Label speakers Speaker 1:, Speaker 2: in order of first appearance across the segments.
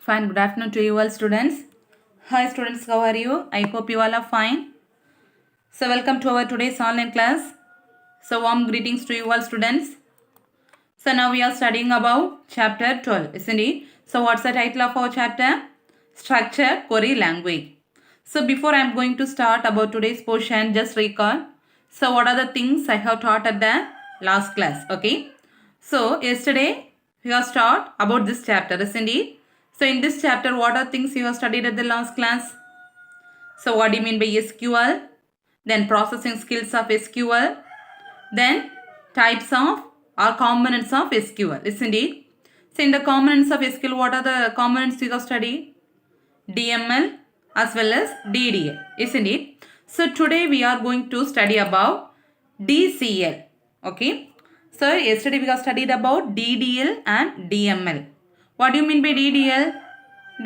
Speaker 1: Fine, good afternoon to you all students. Hi students, how are you? I hope you all are fine. So welcome to our today's online class. So warm greetings to you all students. So now we are studying about chapter 12, isn't it? So what's the title of our chapter? Structure Query Language. So before I am going to start about today's portion, just recall. So what are the things I have taught at the last class, okay? So yesterday we have started about this chapter, isn't it? So in this chapter, what are things you have studied at the last class? So what do you mean by SQL? Then processing skills of SQL. Then types of or components of SQL, isn't it? So in the components of SQL, what are the components you have studied? DML as well as DDL, isn't it? So today we are going to study about DCL, okay? So yesterday we have studied about DDL and DML. What do you mean by DDL?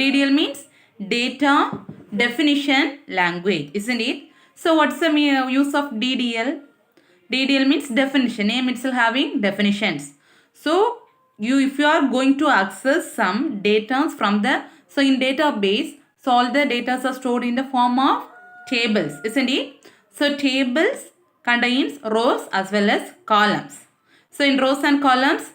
Speaker 1: DDL means data definition language, isn't it? So what's the use of DDL? DDL means definition, name itself having definitions. So if you are going to access some data from the, so in database, so all the data are stored in the form of tables, isn't it? So tables contains rows as well as columns. So in rows and columns,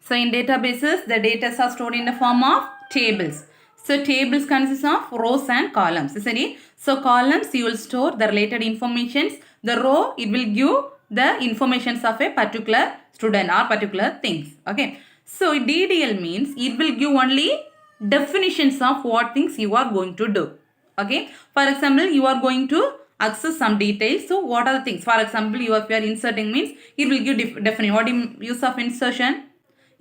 Speaker 1: so in databases, the data are stored in the form of tables. So tables consist of rows and columns, isn't it? So columns you will store the related informations. The row it will give the informations of a particular student or particular things. Okay. So DDL means it will give only definitions of what things you are going to do. Okay. For example, you are going to access some details. So what are the things? For example, if you are inserting means it will give definition. What is use of insertion?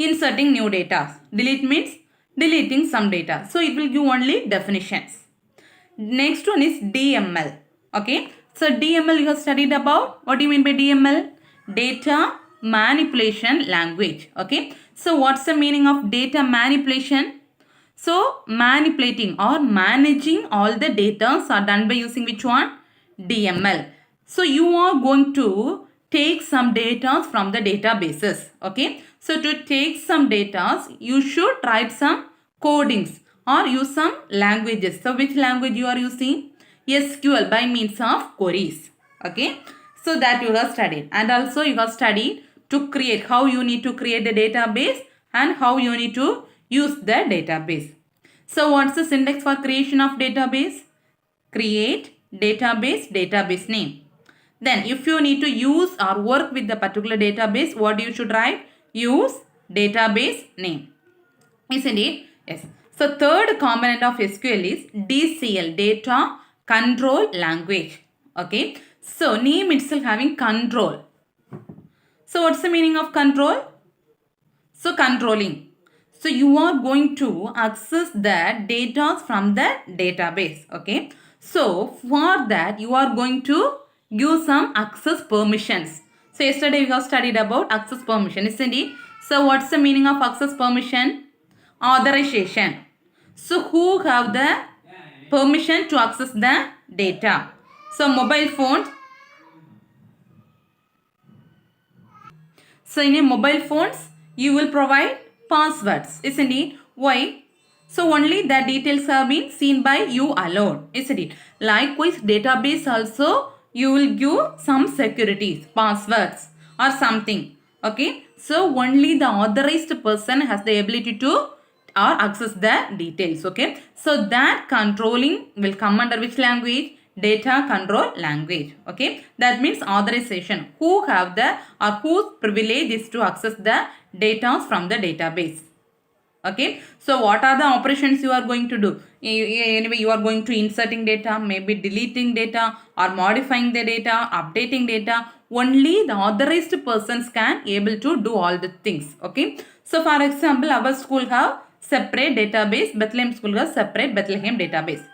Speaker 1: Inserting new data. Delete means deleting some data. So it will give only definitions. Next one is DML. Okay. So DML you have studied about. What do you mean by DML? Data manipulation language. Okay. So what's the meaning of data manipulation? So manipulating or managing all the data are done by using which one? DML. So you are going to take some data from the databases. Okay. So to take some data, you should write some codings or use some languages. So which language you are using? SQL by means of queries. Okay. So that you have studied. And also you have studied to create, how you need to create the database and how you need to use the database. So what's the syntax for creation of database? Create database, database name. Then if you need to use or work with the particular database, what you should write? Use database name. Isn't it? Yes. So third component of SQL is DCL, data control language. Okay. So name itself having control. So what's the meaning of control? So controlling. So you are going to access the data from the database. Okay. So for that you are going to give some access permissions. So yesterday we have studied about access permission, isn't it? So what's the meaning of access permission? Authorization. So who have the permission to access the data? So mobile phones. So in a mobile phones you will provide passwords, isn't it? Why? So only the details have been seen by you alone, isn't it? Likewise, database also you will give some securities, passwords or something. Okay. So only the authorized person has the ability to or access the details. Okay. So that controlling will come under which language? Data control language. Okay. That means authorization. Who have the or whose privilege is to access the data from the database. Okay. So what are the operations you are going to do? Anyway, you are going to inserting data, maybe deleting data or modifying the data, updating data. Only the authorized persons can able to do all the things. Okay. So for example, our school have separate database. Bethlehem school has separate Bethlehem database.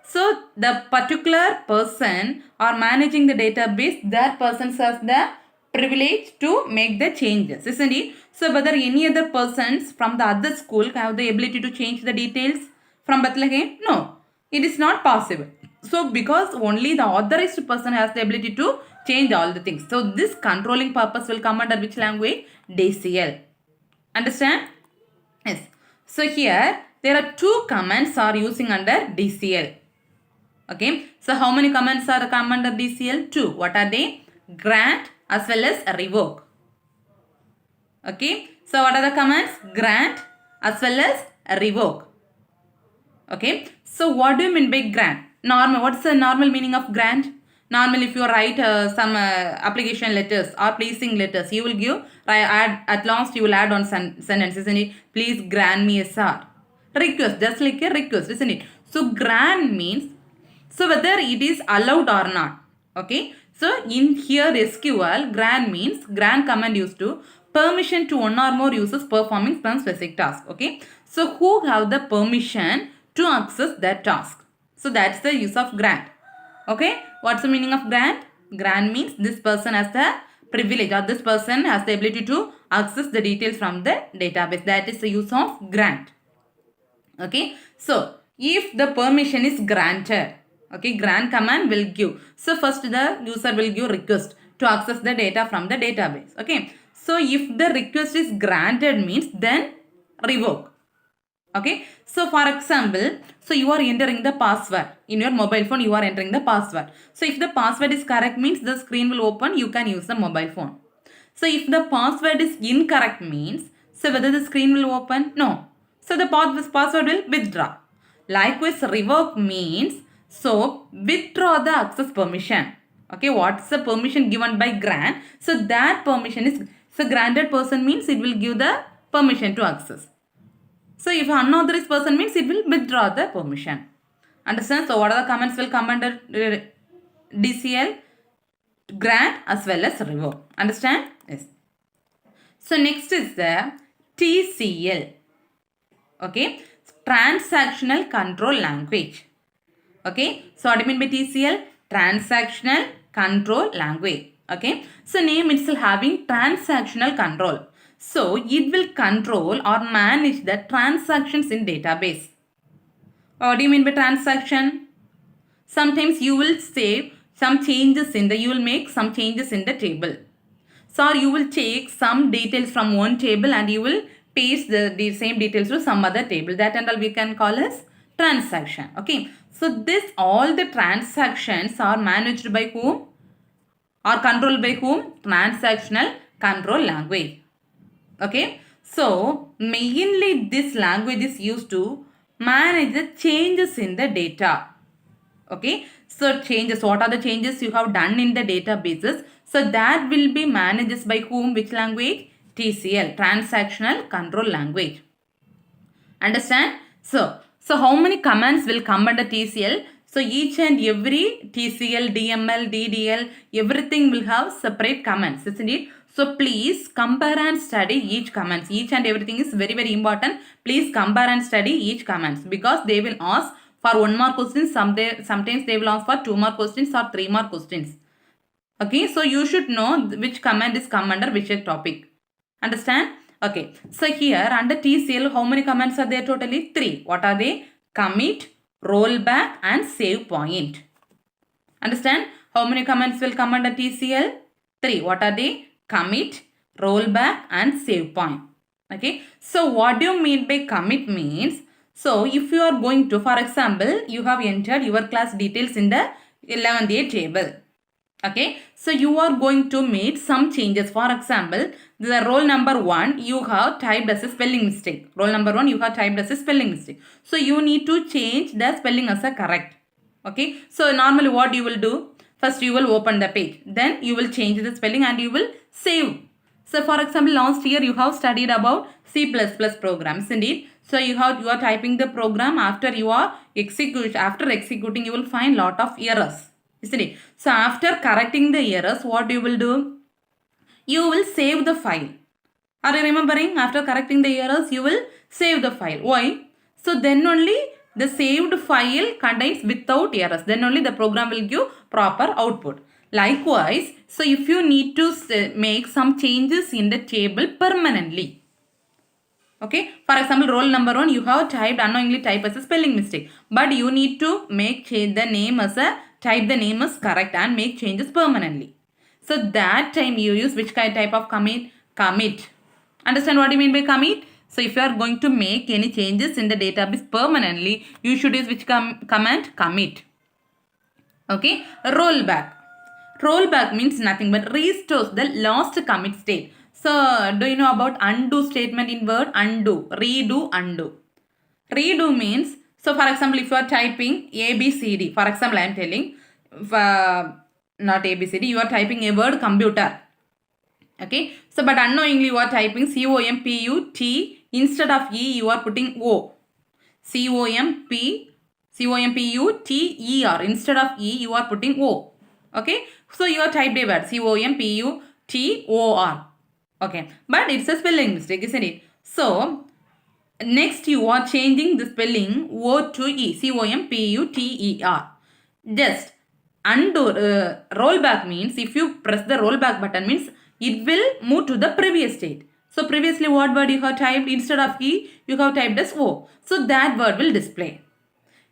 Speaker 1: So the particular person or managing the database, that person has the privilege to make the changes, isn't it? So whether any other persons from the other school have the ability to change the details from Bethlehem? No, it is not possible. So because only the authorized person has the ability to change all the things. So this controlling purpose will come under which language? DCL. Understand? So here there are two commands are using under DCL. Okay, so how many commands are come under DCL? Two. What are they? Grant as well as revoke. Okay, so what are the commands? Grant as well as revoke. Okay, so what do you mean by grant? Normal, what's the normal meaning of grant? Normally, if you write some application letters or placing letters, you will give, at last you will add on sentence, isn't it? Please grant me a sir. Request, just like a request, isn't it? So, grant means, so whether it is allowed or not. Okay, so in here SQL, grant means, grant command used to permission to one or more users performing some specific task. Okay, so who have the permission to access that task? So that's the use of grant. Okay, what's the meaning of grant? Grant means this person has the privilege or this person has the ability to access the details from the database. That is the use of grant. Okay, so if the permission is granted, okay, grant command will give. So first the user will give request to access the data from the database. Okay, so if the request is granted means then revoke. Okay, so for example, so you are entering the password in your mobile phone, you are entering the password. So if the password is correct means the screen will open, you can use the mobile phone. So if the password is incorrect means, so whether the screen will open? No. So the password will withdraw. Likewise, revoke means, so withdraw the access permission. Okay, what's the permission given by grant? So that permission is, so granted person means it will give the permission to access. So if unauthorized person means it will withdraw the permission. Understand? So what are the comments will come under DCL? Grant as well as revoke. Understand? Yes. So next is the TCL. Okay. Transactional Control Language. Okay. So what do you mean by TCL? Transactional Control Language. Okay. So name itself having transactional control. So it will control or manage the transactions in database. What do you mean by transaction? Sometimes you will save some changes in the, you will make some changes in the table. So you will take some details from one table and you will paste the same details to some other table. That and all we can call as transaction. Okay. So this all the transactions are managed by whom? Or controlled by whom? Transactional control language. Okay, so mainly this language is used to manage the changes in the data. Okay, so changes, what are the changes you have done in the databases? So that will be managed by whom? Which language? TCL, Transactional Control Language. Understand? So how many commands will come under TCL? So each and every TCL, DML, DDL, everything will have separate commands, isn't it? So please compare and study each commands. Each and everything is very, very important. Please compare and study each commands because they will ask for 1 more question. Sometimes they will ask for 2 more questions or 3 more questions. Okay, so you should know which command is come under which topic. Understand? Okay, so here under TCL, how many commands are there totally? 3. What are they? Commit, rollback and save point. Understand? How many commands will come under TCL? 3. What are they? Commit, rollback and save point. Okay, so what do you mean by commit means? So if you are going to, for example, you have entered your class details in the 11th A table. Okay, so you are going to make some changes. For example, the roll number 1 you have typed as a spelling mistake. Roll number 1 you have typed as a spelling mistake. So you need to change the spelling as a correct. Okay, so normally what you will do? First you will open the page. Then you will change the spelling and you will save. So for example, last year you have studied about C++ programs, indeed. So you are typing the program. After executing you will find lot of errors. Isn't it? So after correcting the errors, what you will do? You will save the file. Are you remembering? After correcting the errors, you will save the file. Why? So then only the saved file contains without errors. Then only the program will give proper output. Likewise, so if you need to make some changes in the table permanently. Okay, for example, roll number 1 you have unknowingly typed as a spelling mistake. But you need to make change the name as type the name as correct and make changes permanently. So that time you use which type of commit? Commit. Understand what you mean by commit? So if you are going to make any changes in the database permanently, you should use which command? Commit. Okay, rollback. Rollback means nothing but restores the lost commit state. So do you know about undo statement in Word? Undo, redo, undo. Redo means, so for example, if you are typing ABCD, for example, I am telling, not ABCD, you are typing a word computer. Okay, so but unknowingly you are typing COMPUT, instead of E you are putting O. COMPUTER, instead of E you are putting O. Okay, so you are typed a word COMPUTOR. Okay, but it's a spelling mistake, isn't it? So next you are changing the spelling O to E, COMPUTER. Just undo, rollback means if you press the rollback button means it will move to the previous state. So previously what word you have typed, instead of E you have typed as O. So that word will display.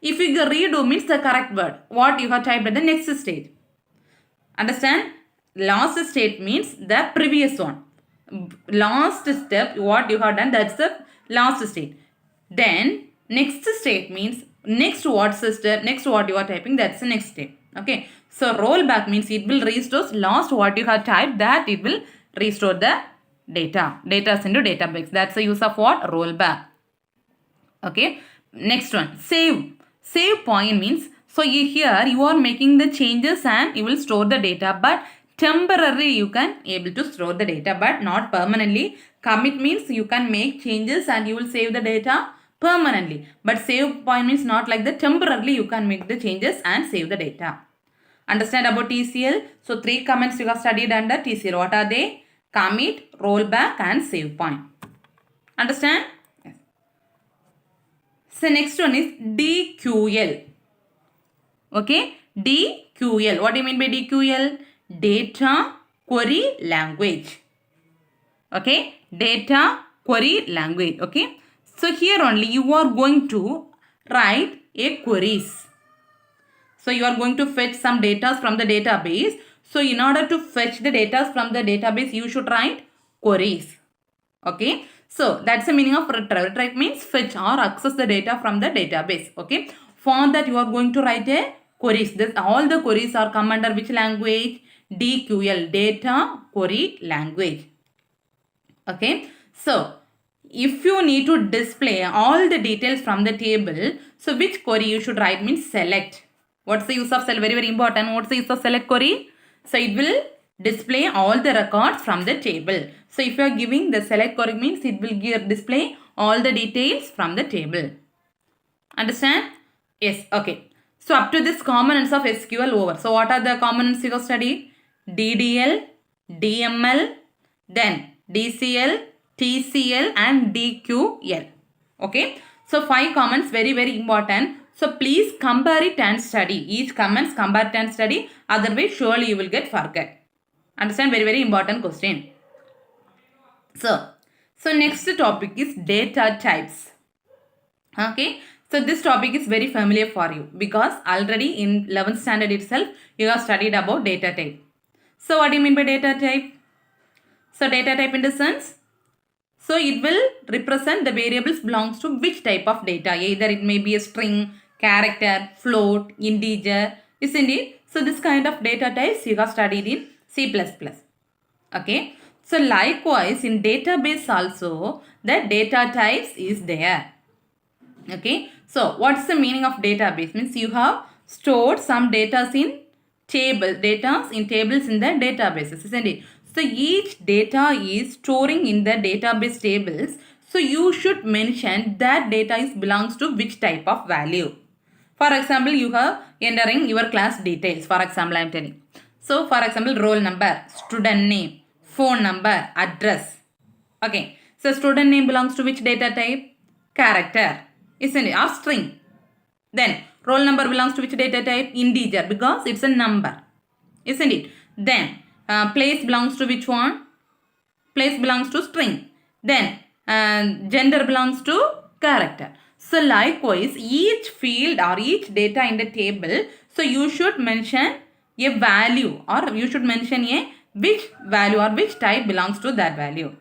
Speaker 1: If you redo means the correct word, what you have typed at the next state. Understand? Last state means the previous one. Last step what you have done, that's the last state. Then next state means next what's the step, next what you are typing, that's the next step. Okay, so rollback means it will restore last what you have typed, that it will restore the data into database. That's the use of what? Rollback. Okay, next one, save point means, so here you are making the changes and you will store the data, but temporarily you can able to store the data but not permanently. Commit means you can make changes and you will save the data permanently, but save point means not like that, temporarily you can make the changes and save the data. Understand about TCL? So 3 comments you have studied under TCL. What are they? Commit, rollback and save point. Understand? Yes. So next one is DQL. Okay, DQL. What do you mean by DQL? Data Query Language. Okay, Data Query Language. Okay, so here only you are going to write a queries. So you are going to fetch some data from the database. So in order to fetch the data from the database, you should write queries. Okay, so that's the meaning of retrieve. Retrieve means fetch or access the data from the database. Okay, for that you are going to write a queries. This all the queries are come under which language? DQL, Data Query Language. Okay, so if you need to display all the details from the table, so which query you should write means select. What's the use of select? Very, very important. What's the use of select query? So it will display all the records from the table. So if you are giving the select query means it will display all the details from the table. Understand? Yes. Okay. So up to this components of SQL over. So what are the components you have studied? DDL, DML, then DCL, TCL and DQL. Okay. So 5 comments, very, very important. So please compare it and study. Each comments compare it and study. Otherwise surely you will get forget. Understand? Very, very important question. So next topic is data types. Okay. So this topic is very familiar for you because already in 11th standard itself you have studied about data type. So what do you mean by data type? So data type in the sense, so it will represent the variables belongs to which type of data. Either it may be a string, character, float, integer, isn't it? So this kind of data types you have studied in C++. Okay. So likewise in database also the data types is there. Okay. So what's the meaning of database? Means you have stored some data in tables in the databases, isn't it? So each data is storing in the database tables. So you should mention that data belongs to which type of value. For example, you have entering your class details. For example, I am telling. So for example, roll number, student name, phone number, address. Okay. So student name belongs to which data type? Character, isn't it? Or string. Then roll number belongs to which data type? Integer, because it's a number, isn't it? Then place belongs to which one? Place belongs to string. Then gender belongs to character. So likewise each field or each data in the table, so you should mention a value or you should mention a which value or which type belongs to that value.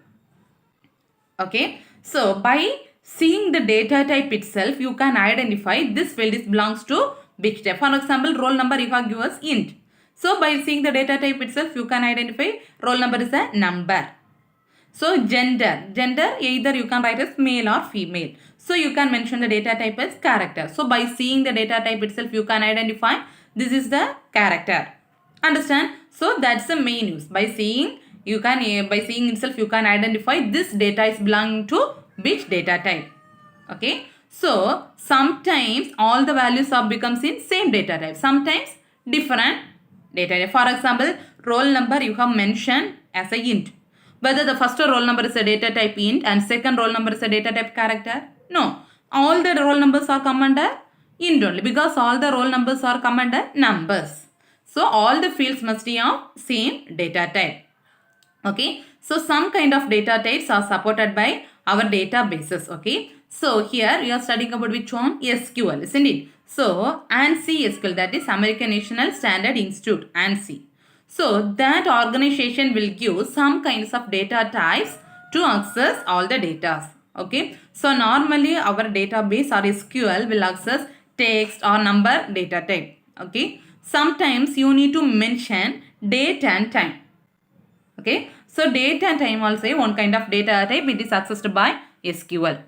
Speaker 1: Okay. So by seeing the data type itself, you can identify this field belongs to which type. For example, roll number you have given us int. So by seeing the data type itself, you can identify roll number is a number. So gender either you can write as male or female. So you can mention the data type as character. So by seeing the data type itself, you can identify this is the character. Understand? So that's the main use. By seeing itself, you can identify this data is belonging to which data type. Okay. So sometimes all the values are becomes in same data type. Sometimes different data type. For example, roll number you have mentioned as a int. Whether the first roll number is a data type int and second roll number is a data type character? No. All the roll numbers are come under int only because all the roll numbers are come under numbers. So all the fields must be of same data type. Okay. So some kind of data types are supported by our databases. Okay. So here we are studying about which one? SQL, isn't it? So ANSI SQL, that is American National Standard Institute, ANSI. So that organization will give some kinds of data types to access all the data. Okay. So normally our database or SQL will access text or number data type. Okay. Sometimes you need to mention date and time. Okay. So date and time also one kind of data type, it is accessed by SQL.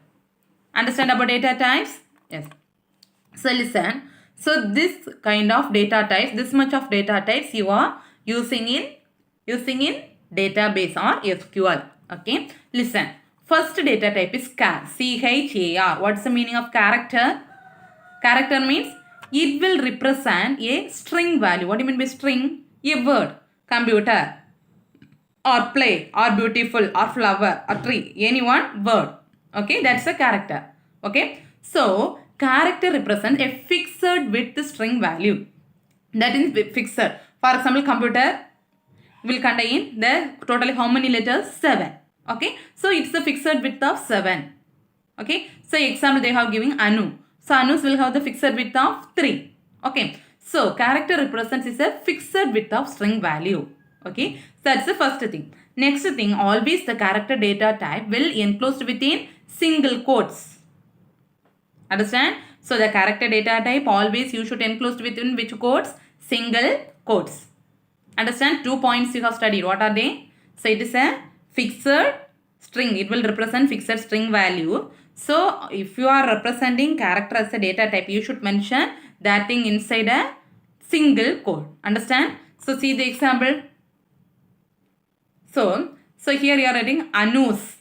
Speaker 1: Understand about data types? Yes. So listen. So this kind of data types, this much of data types you are using in database or SQL. Okay. Listen. First data type is char. C-H-A-R. What's the meaning of character? Character means it will represent a string value. What do you mean by string? A word. Computer. Or play. Or beautiful. Or flower. Or tree. Any one word. Okay. That's a character. Okay. So character represents a fixed width string value. That is fixed. For example, computer will contain the totally how many letters? 7. Okay. So it's a fixed width of 7. Okay. So example they have given Anu. So Anus will have the fixed width of 3. Okay. So character represents is a fixed width of string value. Okay. So that's the first thing. Next thing, always the character data type will enclosed within single quotes. Understand? So the character data type always you should enclosed within which quotes? Single quotes. Understand? 2 points you have studied. What are they? So it is a fixed string. It will represent fixed string value. So if you are representing character as a data type, you should mention that thing inside a single quote. Understand? So see the example. So here you are writing Anus.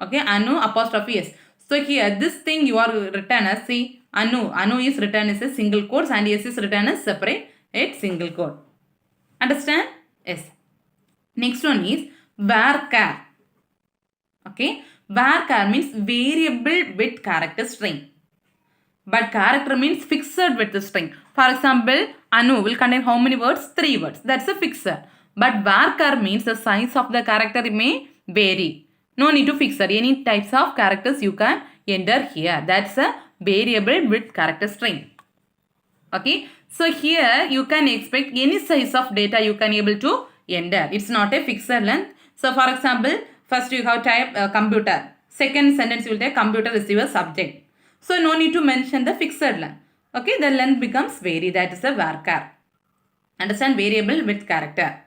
Speaker 1: Okay, Anu apostrophe S. So here this thing you are written as, see, Anu. Anu is written as a single quotes and S is written as separate single quote. Understand? Yes. Next one is varchar. Okay. Varchar means variable with character string. But character means fixed with the string. For example, Anu will contain how many words? 3 words. That's a fixed. But varchar means the size of the character may vary. No need to fix it. Any types of characters you can enter here. That's a variable with character string. Okay. So here you can expect any size of data you can able to enter. It's not a fixed length. So for example, first you have type computer. Second sentence you will type computer receiver subject. So no need to mention the fixed length. Okay. The length becomes vary. That is a varchar. Understand? Variable with character.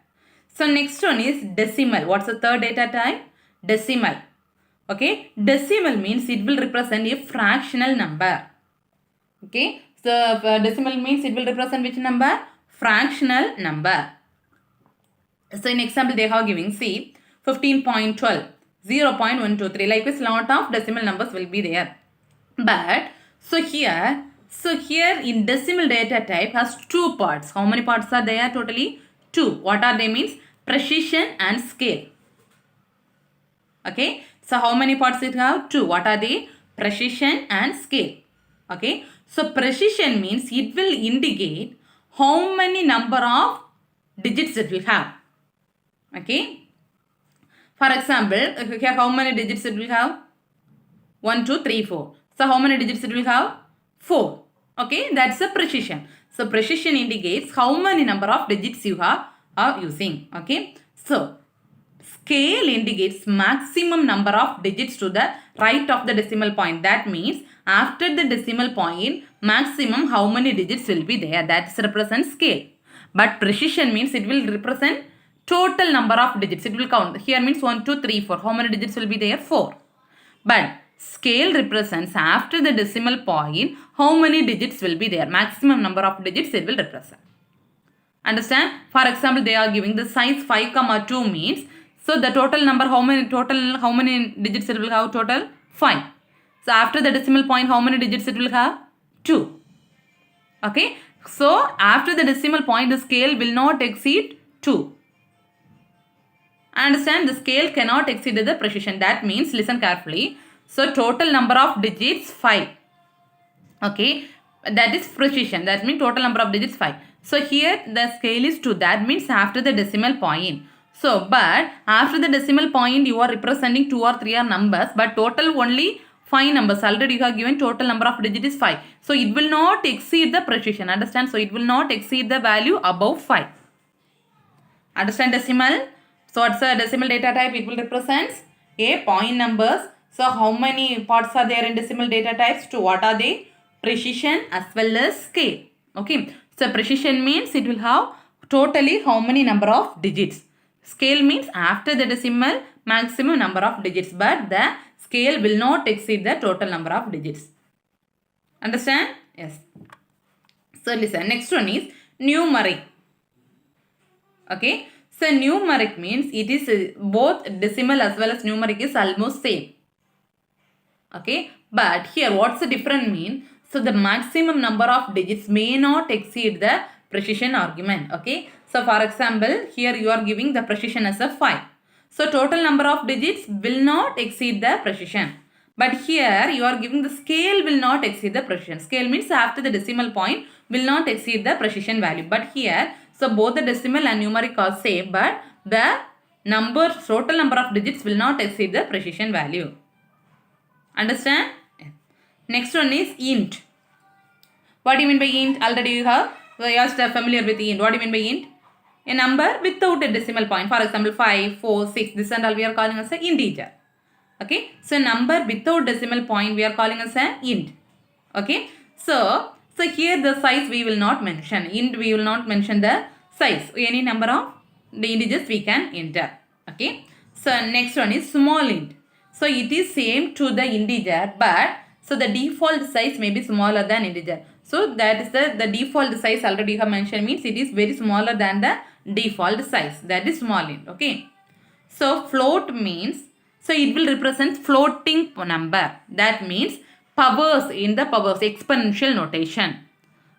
Speaker 1: So next one is decimal. What's the third data type? Decimal. Okay. Decimal means it will represent a fractional number. Okay. So decimal means it will represent which number? Fractional number. So in example they have given, see, 15.12, 0.123. Likewise lot of decimal numbers will be there. But so here in decimal data type has 2 parts. How many parts are there totally? 2. What are they means? Precision and scale. Okay. So how many parts it have? 2. What are they? Precision and scale. Okay. So precision means it will indicate how many number of digits it will have. Okay. For example, here how many digits it will have? 1, 2, 3, 4. So how many digits it will have? 4. Okay. That's the precision. So precision indicates how many number of digits you are using. Okay. So scale indicates maximum number of digits to the right of the decimal point. That means after the decimal point, maximum how many digits will be there. That represents scale. But precision means it will represent total number of digits. It will count. Here means 1, 2, 3, 4. How many digits will be there? 4. But scale represents after the decimal point, how many digits will be there. Maximum number of digits it will represent. Understand? For example, they are giving the size 5, 2 means, so the total number, how many digits it will have total? 5. So after the decimal point, how many digits it will have? 2. Okay. So after the decimal point, the scale will not exceed 2. Understand? The scale cannot exceed the precision. That means, listen carefully. So total number of digits 5. Okay. That is precision. That means total number of digits 5. So here the scale is 2. That means after the decimal point. So but after the decimal point you are representing 2 or 3 are numbers, but total only 5 numbers. Already you have given total number of digits is 5. So it will not exceed the precision. Understand? So it will not exceed the value above 5. Understand decimal? So what's the decimal data type? It will represent a point numbers. So how many parts are there in decimal data types? 2. What are they? Precision as well as scale. Okay. So precision means it will have totally how many number of digits. Scale means after the decimal maximum number of digits, but the scale will not exceed the total number of digits. Understand? Yes. So listen, next one is numeric. Okay. So numeric means it is both decimal as well as numeric is almost same. Okay. But here what's the difference mean? So the maximum number of digits may not exceed the precision argument. Okay. So for example, here you are giving the precision as a 5. So total number of digits will not exceed the precision. But here you are giving the scale will not exceed the precision. Scale means after the decimal point will not exceed the precision value. But here, so both the decimal and numeric are same, but the total number of digits will not exceed the precision value. Understand? Next one is int. What do you mean by int? Already you are familiar with int. What do you mean by int? A number without a decimal point. For example, 5, 4, 6. This and all we are calling as an integer. Okay. So number without decimal point we are calling as an int. Okay. So here the size we will not mention. Int we will not mention the size. Any number of the integers we can enter. Okay. So next one is small int. So it is same to the integer, but so the default size may be smaller than integer. So that is the default size already you have mentioned means it is very smaller than the default size. That is small int. Okay. So float means, so it will represent floating number. That means powers in the powers, exponential notation.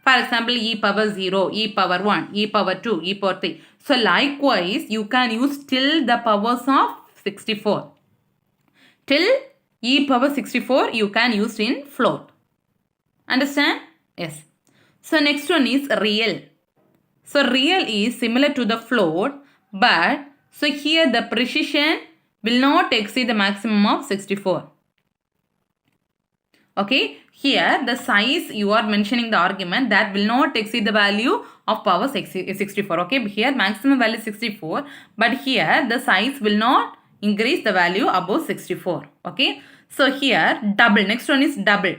Speaker 1: For example, e power 0, e power 1, e power 2, e power 3. So likewise, you can use till the powers of 64. Till e power 64 you can use in float. Understand? Yes. So next one is real. So real is similar to the float, but so here the precision will not exceed the maximum of 64. Okay. Here the size you are mentioning the argument that will not exceed the value of power 64. Okay. Here maximum value is 64, but here the size will not increase the value above 64. Okay. So here double. Next one is double.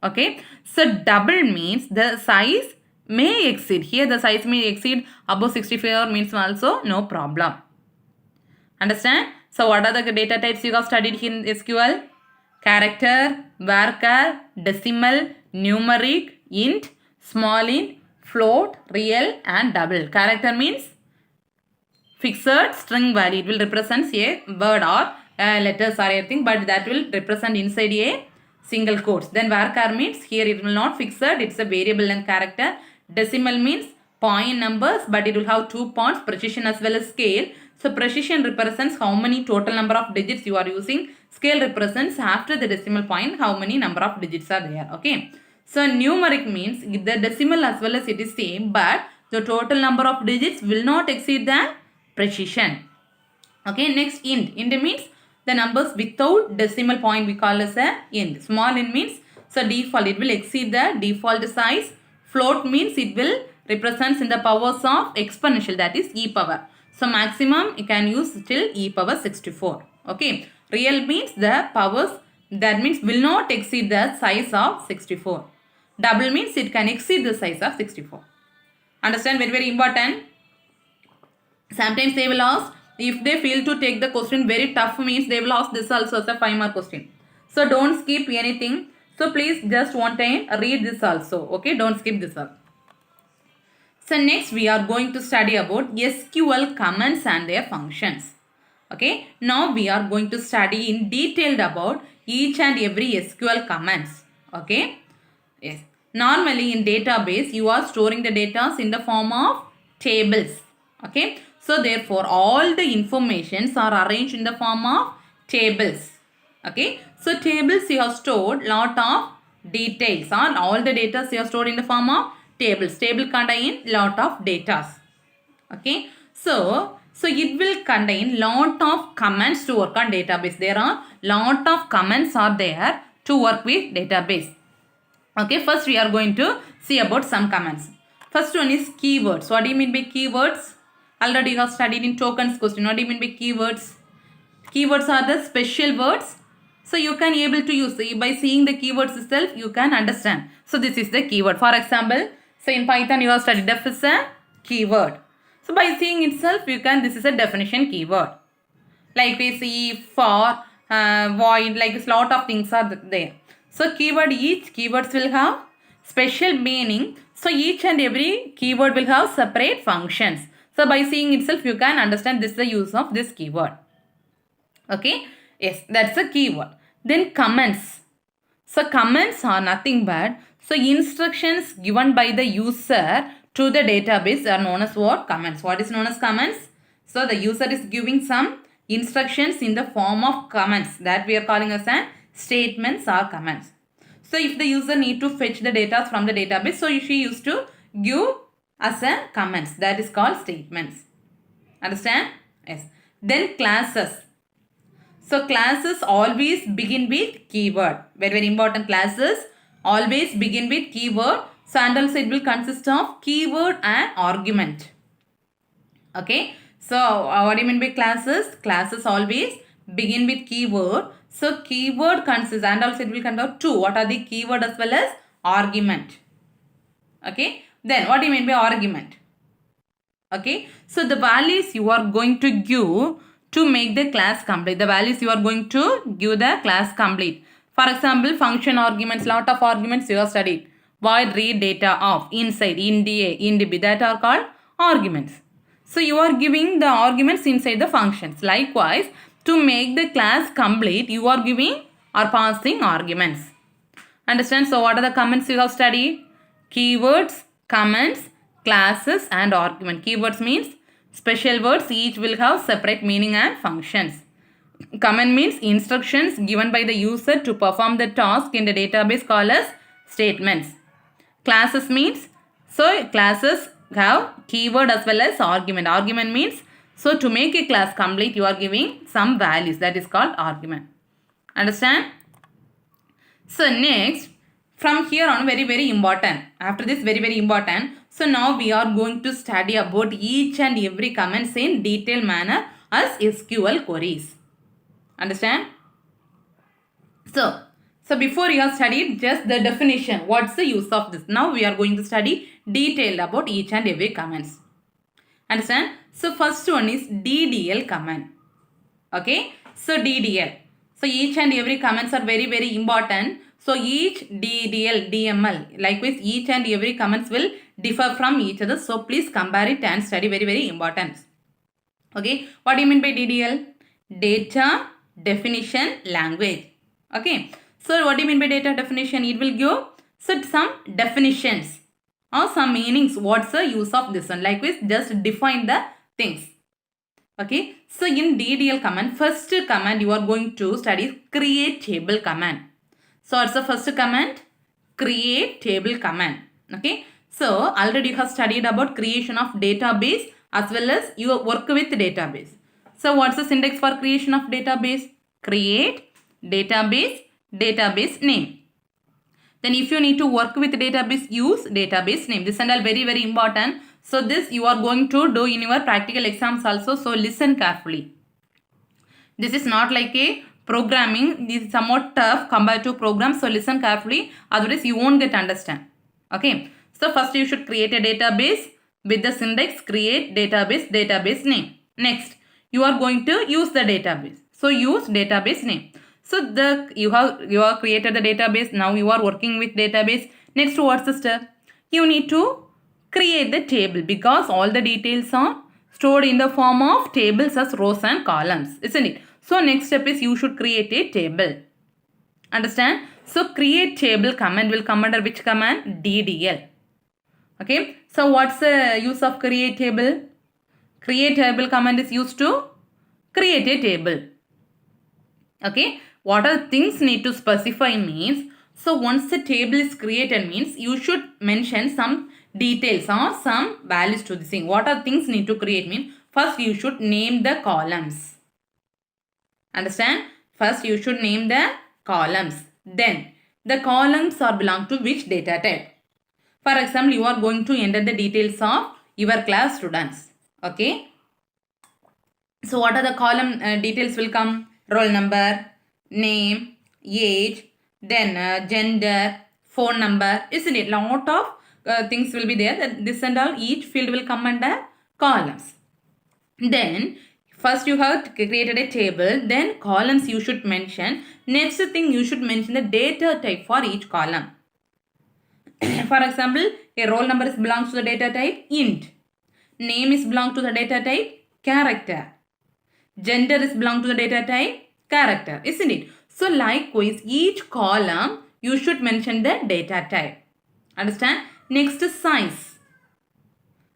Speaker 1: Okay. So double means the size may exceed. Here the size may exceed above 64 means also no problem. Understand? So what are the data types you have studied here in SQL? Character, varchar, decimal, numeric, int, small int, float, real and double. Character means fixed string value. It will represent a word or letters or anything, but that will represent inside a single quotes. Then varchar means here it will not fixed, it's a variable length character. Decimal means point numbers, but it will have 2 points, precision as well as scale. So precision represents how many total number of digits you are using. Scale represents after the decimal point how many number of digits are there. Okay. So numeric means the decimal as well as it is same, but the total number of digits will not exceed the precision. Okay. Next int. Int means the numbers without decimal point we call as a int. Small int means so default, it will exceed the default size. Float means it will represents in the powers of exponential, that is e power. So maximum you can use till e power 64. Okay. Real means the powers, that means will not exceed the size of 64. Double means it can exceed the size of 64. Understand? Very, very important. Sometimes they will ask, if they feel to take the question very tough means they will ask this also as a 5-mark question. So don't skip anything. So please just one time read this also. Okay, don't skip this also. So next we are going to study about SQL commands and their functions. Okay, now we are going to study in detail about each and every SQL commands. Okay, yes. Normally in database you are storing the data in the form of tables. Okay, so therefore all the informations are arranged in the form of tables. Okay, so tables you have stored lot of details, or all the data you have stored in the form of tables. Table contain lot of data. Okay, so it will contain lot of commands to work on database. There are lot of commands are there to work with database. Okay, first we are going to see about some commands. First one is keywords. What do you mean by keywords? Already you have studied in tokens question. What do you mean by keywords? Keywords are the special words. So you can able to use, by seeing the keywords itself you can understand. So this is the keyword. For example, so in Python you have studied def is a keyword. So by seeing itself you can, this is a definition keyword. Like we see for, void, like a lot of things are there. So keyword, each keywords will have special meaning. So each and every keyword will have separate functions. So by seeing itself you can understand this is the use of this keyword. Okay, yes, that's a keyword. Then comments. So comments are nothing but, so instructions given by the user to the database are known as what? Comments. What is known as comments? So the user is giving some instructions in the form of comments, that we are calling as an statements or comments. So if the user need to fetch the data from the database, so she used to give as a comments, that is called statements. Understand? Yes. Then classes. So classes always begin with keyword. Very, very important. Classes always begin with keyword. So and also it will consist of keyword and argument. Okay. So what do you mean by classes? Classes always begin with keyword. So keyword consists, and also it will contain two. What are the keyword as well as argument? Okay. Then what do you mean by argument? Okay. So the values you are going to give to make the class complete. The values you are going to give the class complete. For example, function arguments, lot of arguments you have studied. Void read data of, inside, int a, int b, that are called arguments. So you are giving the arguments inside the functions. Likewise, to make the class complete, you are giving or passing arguments. Understand? So what are the comments you have studied? Keywords, comments, classes and argument. Keywords means special words, each will have separate meaning and functions. Comment means instructions given by the user to perform the task in the database called as statements. Classes means, so classes have keyword as well as argument. Argument means, so to make a class complete you are giving some values, that is called argument. Understand? So next, from here on, very, very important. After this, very, very important. So now we are going to study about each and every comments in detailed manner as SQL queries. Understand? So before you have studied just the definition, what's the use of this? Now we are going to study detailed about each and every comments. Understand? So first one is DDL command. Okay? So DDL. So each and every comments are very, very important. So each DDL, DML, likewise each and every comments will differ from each other. So please compare it and study, very, very important. Okay, what do you mean by DDL? Data definition language. Okay, so what do you mean by data definition? It will give some definitions or some meanings. What's the use of this one? Likewise, just define the things. Okay, so in DDL command, first command you are going to study create table command. So what's the first command? Create table command. Okay, so already you have studied about creation of database as well as you work with database. So what's the syntax for creation of database? Create database, database name. Then if you need to work with database, use database name. This and all very, very important. So this you are going to do in your practical exams also. So listen carefully. This is not like a programming. This is somewhat tough compared to program. So listen carefully. Otherwise you won't get understand. Okay. So first you should create a database with the syntax create database name. Next you are going to use the database. So use database name. So you have created the database. Now you are working with database. Next what's the step? You need to create the table because all the details are stored in the form of tables as rows and columns, isn't it? So next step is you should create a table. Understand? So create table command will come under which command? DDL. Okay. So what's the use of create table? Create table command is used to create a table. Okay. What are things need to specify means, so once the table is created means you should mention some details or some values to the thing. What are things need to create mean? First you should name the columns. Understand? First you should name the columns. Then the columns are belong to which data type. For example, you are going to enter the details of your class students. Okay. So what are the column details will come? Roll number, name, age, then gender, phone number, isn't it? Lot of things will be there. This and all, each field will come under columns. Then first you have created a table, then columns you should mention. Next thing you should mention the data type for each column. For example, a roll number is belongs to the data type int. Name is belong to the data type character. Gender is belong to the data type character, isn't it? So likewise, each column you should mention the data type. Understand? Next is size.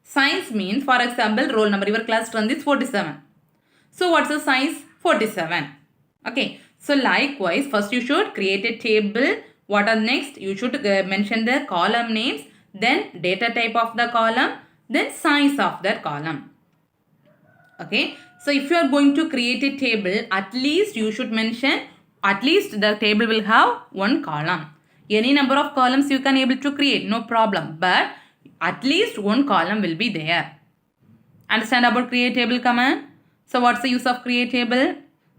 Speaker 1: Size means, for example, roll number, your class strength is 47. So what's the size? 47. Okay. So likewise, first you should create a table. What are next? You should mention the column names, then data type of the column, then size of that column. Okay. So if you are going to create a table, at least you should mention, at least the table will have one column. Any number of columns you can able to create, no problem. But at least one column will be there. Understand about create table command? So what's the use of create table?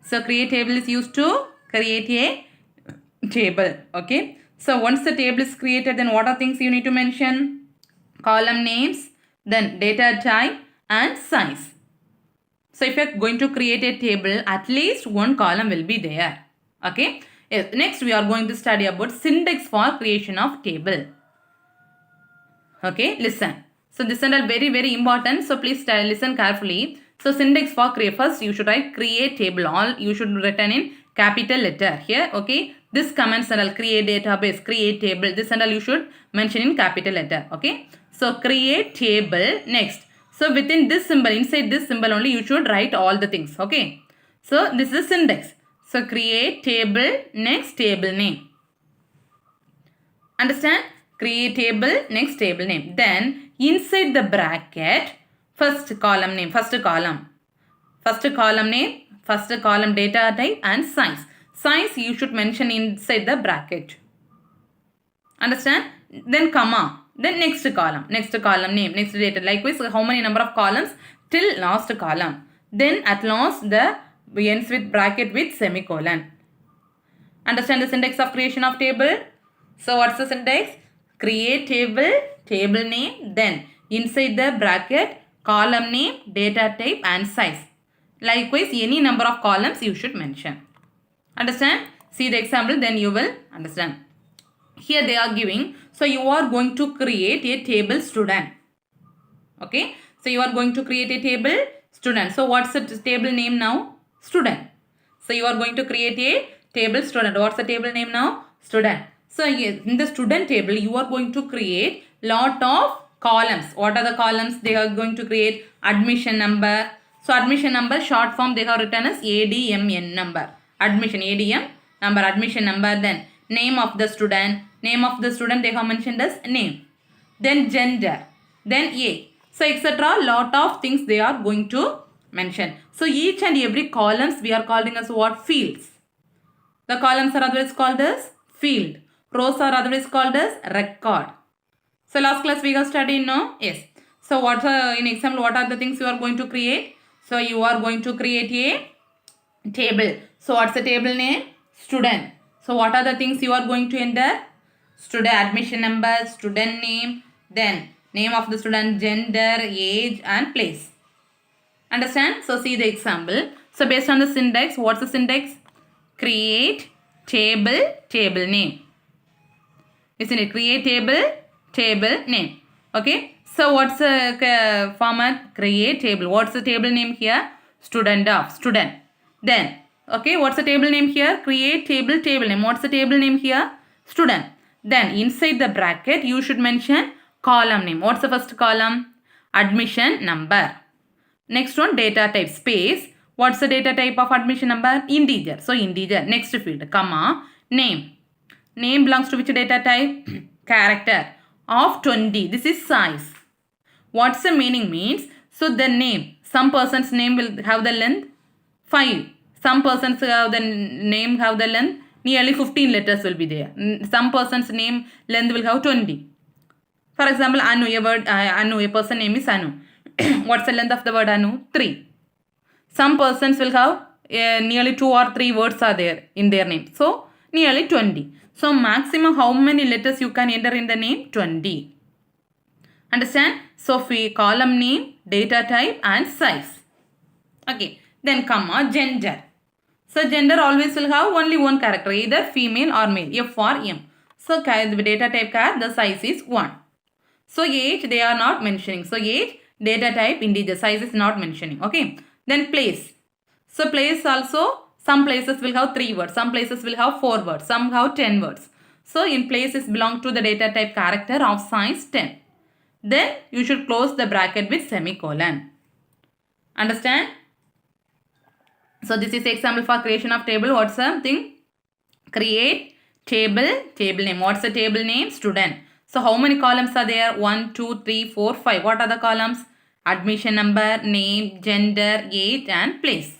Speaker 1: So create table is used to create a table. Okay. So once the table is created, then what are things you need to mention? Column names, then data type and size. So if you are going to create a table, at least one column will be there. Okay. Yes. Next we are going to study about syntax for creation of table. Okay. Listen. So this is very important. So please listen carefully. So syntax for create. First you should write create table. All you should written in capital letter here. Okay. This commands and create database, create table. This and all you should mention in capital letter. Okay. So create table. Next. So within this symbol, inside this symbol only you should write all the things. Okay. So this is syntax. So create table, next table name. Understand? Create table, next table name. Then inside the bracket, first column name, first column name, first column data type and size. Size you should mention inside the bracket. Understand? Then comma. Then next column name, next data. Likewise, how many number of columns till last column. Then at last the ends with bracket with semicolon. Understand the syntax of creation of table? So what's the syntax? Create table, table name, then inside the bracket, column name, data type and size. Likewise, any number of columns you should mention. Understand? See the example, then you will understand. Here they are giving, so you are going to create a table student. Okay. So you are going to create a table student. So what's the table name now? Student. So you are going to create a table student. What's the table name now? Student. So in the student table, you are going to create lot of columns. What are the columns they are going to create? Admission number. So admission number short form they have written as ADMN number. Admission ADM number, admission number. Then name of the student. Name of the student they have mentioned as name. Then gender. Then age. So etc. Lot of things they are going to mention. So each and every columns we are calling as what? Fields. The columns are otherwise called as field. Rows are otherwise called as record. So last class we have studied, no? Yes. So what in example, what are the things you are going to create? So you are going to create a table. So what's the table name? Student. So what are the things you are going to enter? Student admission number, student name, then name of the student, gender, age and place. Understand? So see the example. So based on the syntax, what's the syntax? Create table, table name. Isn't it? Create table, table name. Okay. So what's the format? Create table. What's the table name here? Student of student. Then, okay, what's the table name here? Create table, table name. What's the table name here? Student. Then inside the bracket, you should mention column name. What's the first column? Admission number. Next one, data type, space. What's the data type of admission number? Integer. So integer. Next field, comma, name. Name belongs to which data type? Character of 20. This is size. What's the meaning means? So the name. Some person's name will have the length 5. Some persons have the name have the length nearly 15 letters will be there. Some person's name length will have 20. For example, Anu, a word Anu, a person name is Anu. What's the length of the word Anu? 3. Some persons will have nearly 2 or 3 words are there in their name. So nearly 20. So maximum how many letters you can enter in the name? 20. Understand? So column name, data type and size. Okay. Then comma, gender. So gender always will have only one character, either female or male, F or M. So the data type char, the size is 1. So age they are not mentioning. So age, data type, integer, size is not mentioning. Okay. Then place. So place also, some places will have 3 words, some places will have 4 words, some have 10 words. So in places belong to the data type character of size 10. Then you should close the bracket with semicolon. Understand? So this is the example for creation of table. What's the thing? Create table, table name. What's the table name? Student. So how many columns are there? 1, 2, 3, 4, 5. What are the columns? Admission number, name, gender, age and place.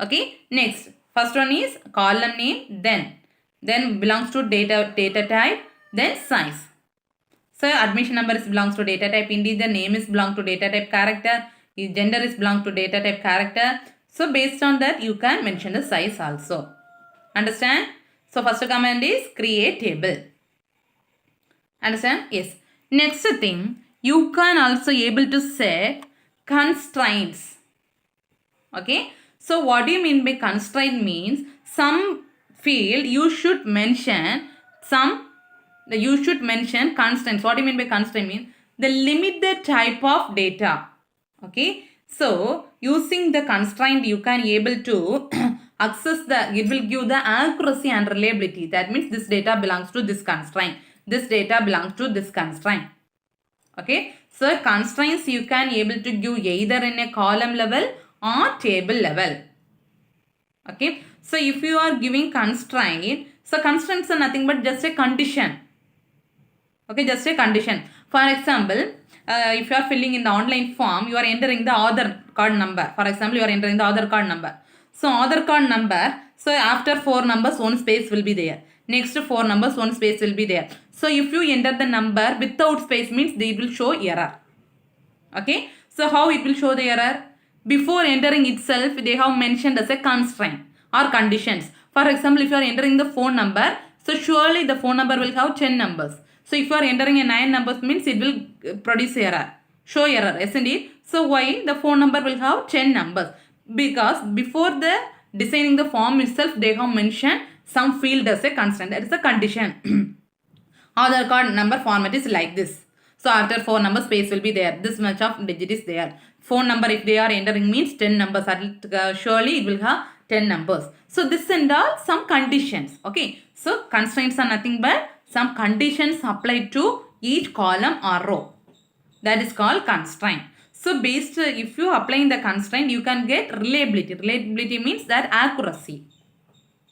Speaker 1: Okay. Next. First one is column name, then belongs to data type, then size. So admission number is belongs to data type integer, name is belong to data type character, gender is belong to data type character. So based on that you can mention the size also. Understand? So first command is create table. Understand? Yes. Next thing, you can also able to set constraints. Okay. So what do you mean by constraint means? Some field you should mention constraints. What do you mean by constraint means? The limit the type of data. Okay. So using the constraint you can able to access it will give the accuracy and reliability. That means this data belongs to this constraint. This data belongs to this constraint. Okay. So constraints you can able to give either in a column level or table level. Okay. So if you are giving constraint, so constraints are nothing but just a condition. Okay, just a condition. For example, if you are filling in the online form, you are entering the Aadhaar card number. For example, you are entering the Aadhaar card number. So Aadhaar card number, so after 4 numbers, 1 space will be there. Next 4 numbers, 1 space will be there. So if you enter the number without space means it will show error. Okay. So how it will show the error? Before entering itself, they have mentioned as a constraint or conditions. For example, if you are entering the phone number, so surely the phone number will have 10 numbers. So if you are entering a 9 numbers means it will produce error, show error, isn't it? So why the phone number will have 10 numbers? Because before the designing the form itself, they have mentioned some field as a constraint. That is a condition. Aadhaar card number format is like this. So after 4 number space will be there. This much of digit is there. Phone number if they are entering means 10 numbers. Surely it will have 10 numbers. So this and all some conditions. Okay. So constraints are nothing but some conditions applied to each column or row. That is called constraint. So based if you applying the constraint, you can get reliability. Reliability means that accuracy.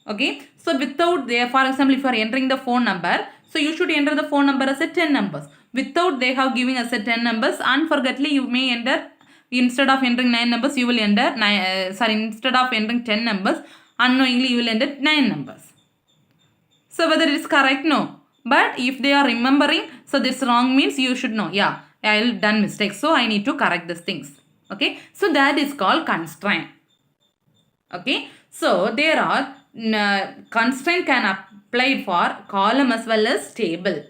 Speaker 1: Okay. So without there, for example, if you are entering the phone number, so you should enter the phone number as a 10 numbers. Without they have giving us a 10 numbers, unfortunately you may enter, instead of entering 9 numbers, you will enter, instead of entering 10 numbers, unknowingly you will enter 9 numbers. So whether it is correct? No. But if they are remembering, so this wrong means you should know. Yeah, I'll done mistakes. So I need to correct these things. Okay. So that is called constraint. Okay. So there are constraint can apply for column as well as table.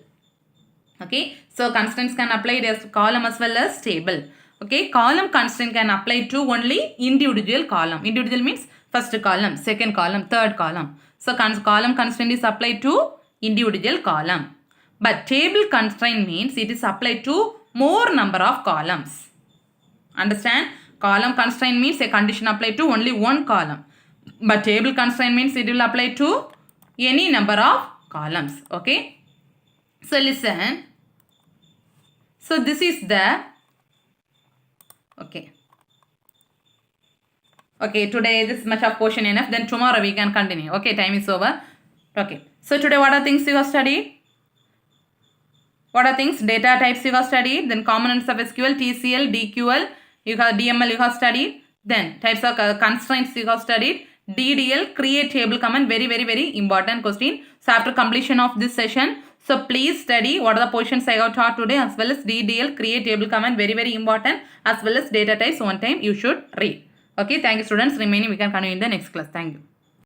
Speaker 1: Okay. So constraints can apply as column as well as table. Okay. Column constraint can apply to only individual column. Individual means first column, second column, third column. So column constraint is applied to individual column. But table constraint means it is applied to more number of columns. Understand? Column constraint means a condition applied to only one column. But table constraint means it will apply to any number of columns. Okay. So listen. So this is the okay. Okay, today this much of portion enough. Then tomorrow we can continue. Okay, time is over. Okay. So today what are things you have studied? What are things? Data types you have studied. Then components of SQL, TCL, DQL, you have DML you have studied. Then types of constraints you have studied. DDL, create table command. Very important question. So after completion of this session, so please study what are the portions I have taught today, as well as DDL, create table command. Very important, as well as data types. One time you should read. Okay, thank you students. Remaining we can continue in the next class. Thank you.